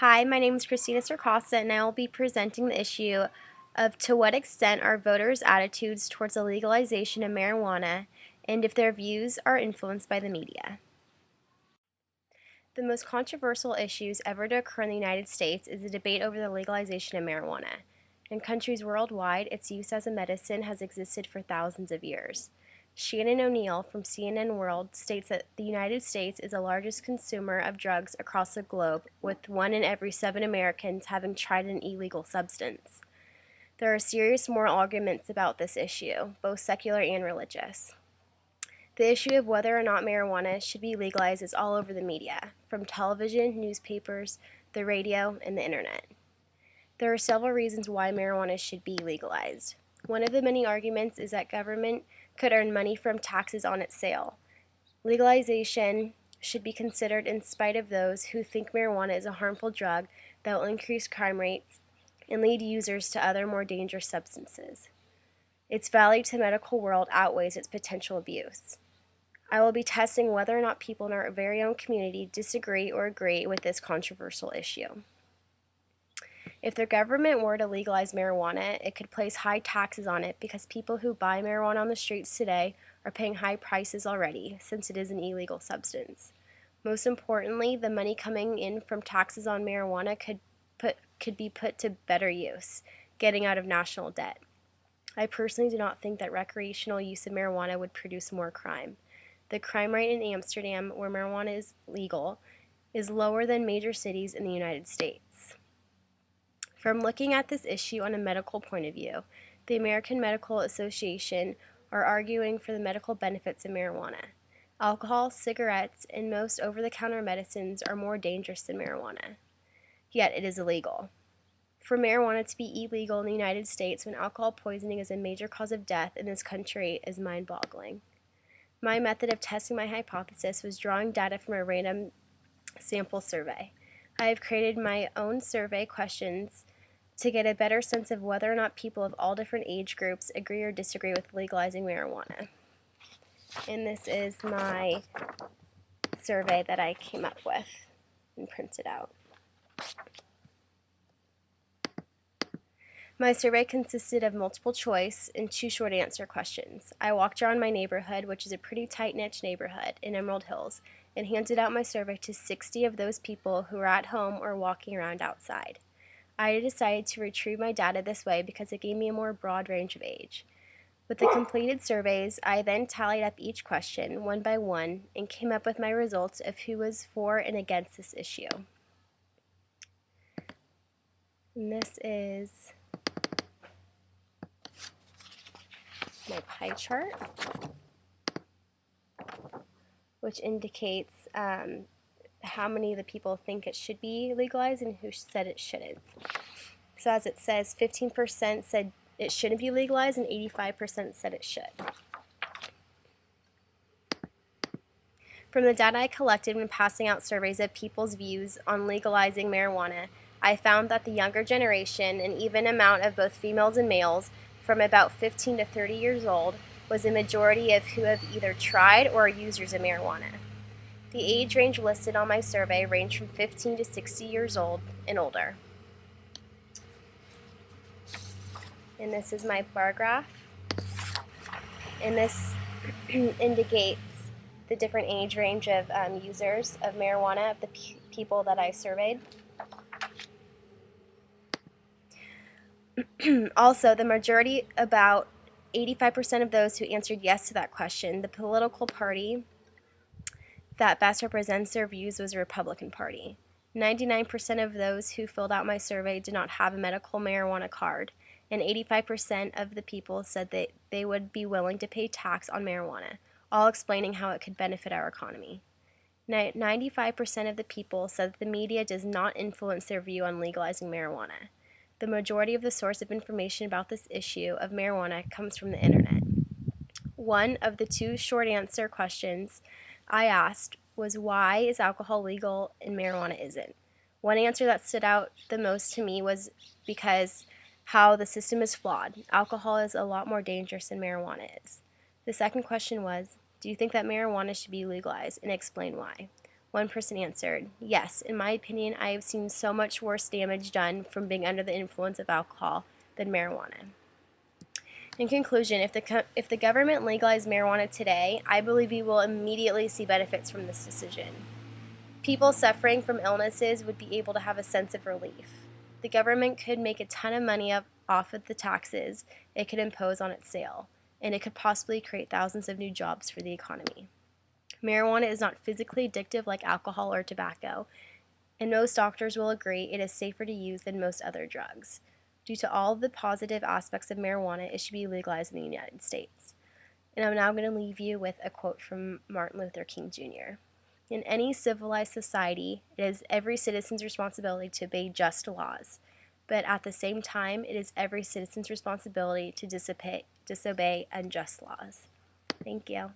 Hi, my name is Christina Sarcosta, and I will be presenting the issue of to what extent are voters' attitudes towards the legalization of marijuana and if their views are influenced by the media. The most controversial issues ever to occur in the United States is the debate over the legalization of marijuana. In countries worldwide, its use as a medicine has existed for thousands of years. Shannon O'Neill from CNN World states that the United States is the largest consumer of drugs across the globe, with 1 in every 7 Americans having tried an illegal substance. There are serious moral arguments about this issue, both secular and religious. The issue of whether or not marijuana should be legalized is all over the media, from television, newspapers, the radio, and the internet. There are several reasons why marijuana should be legalized. One of the many arguments is that government could earn money from taxes on its sale. Legalization should be considered in spite of those who think marijuana is a harmful drug that will increase crime rates and lead users to other more dangerous substances. Its value to the medical world outweighs its potential abuse. I will be testing whether or not people in our very own community disagree or agree with this controversial issue. If the government were to legalize marijuana, it could place high taxes on it because people who buy marijuana on the streets today are paying high prices already, since it is an illegal substance. Most importantly, the money coming in from taxes on marijuana could be put to better use, getting out of national debt. I personally do not think that recreational use of marijuana would produce more crime. The crime rate in Amsterdam, where marijuana is legal, is lower than major cities in the United States. From looking at this issue on a medical point of view, the American Medical Association are arguing for the medical benefits of marijuana. Alcohol, cigarettes, and most over-the-counter medicines are more dangerous than marijuana. Yet it is illegal. For marijuana to be illegal in the United States when alcohol poisoning is a major cause of death in this country is mind-boggling. My method of testing my hypothesis was drawing data from a random sample survey. I have created my own survey questions to get a better sense of whether or not people of all different age groups agree or disagree with legalizing marijuana. And this is my survey that I came up with and printed out. My survey consisted of multiple choice and 2 short answer questions. I walked around my neighborhood, which is a pretty tight-knit neighborhood in Emerald Hills, and handed out my survey to 60 of those people who were at home or walking around outside. I decided to retrieve my data this way because it gave me a more broad range of age. With the completed surveys, I then tallied up each question one by one and came up with my results of who was for and against this issue. And this is my pie chart, which indicates how many of the people think it should be legalized and who said it shouldn't. So as it says, 15% said it shouldn't be legalized and 85% said it should. From the data I collected when passing out surveys of people's views on legalizing marijuana, I found that the younger generation, an even amount of both females and males, from about 15 to 30 years old, was a majority of who have either tried or are users of marijuana. The age range listed on my survey ranged from 15 to 60 years old and older. And this is my bar graph. And this indicates the different age range of users of marijuana, of the people that I surveyed. Also, the majority, about 85% of those who answered yes to that question, the political party that best represents their views was the Republican Party. 99% of those who filled out my survey did not have a medical marijuana card, and 85% of the people said that they would be willing to pay tax on marijuana, all explaining how it could benefit our economy. 95% of the people said that the media does not influence their view on legalizing marijuana. The majority of the source of information about this issue of marijuana comes from the internet. One of the 2 short answer questions I asked was, why is alcohol legal and marijuana isn't? One answer that stood out the most to me was because how the system is flawed. Alcohol is a lot more dangerous than marijuana is. The second question was, do you think that marijuana should be legalized, and explain why? One person answered, "Yes, in my opinion, I have seen so much worse damage done from being under the influence of alcohol than marijuana." In conclusion, if the government legalized marijuana today, I believe we will immediately see benefits from this decision. People suffering from illnesses would be able to have a sense of relief. The government could make a ton of money off of the taxes it could impose on its sale, and it could possibly create thousands of new jobs for the economy. Marijuana is not physically addictive like alcohol or tobacco, and most doctors will agree it is safer to use than most other drugs. Due to all the positive aspects of marijuana, it should be legalized in the United States. And I'm now going to leave you with a quote from Martin Luther King Jr. "In any civilized society, it is every citizen's responsibility to obey just laws, but at the same time, it is every citizen's responsibility to disobey unjust laws." Thank you.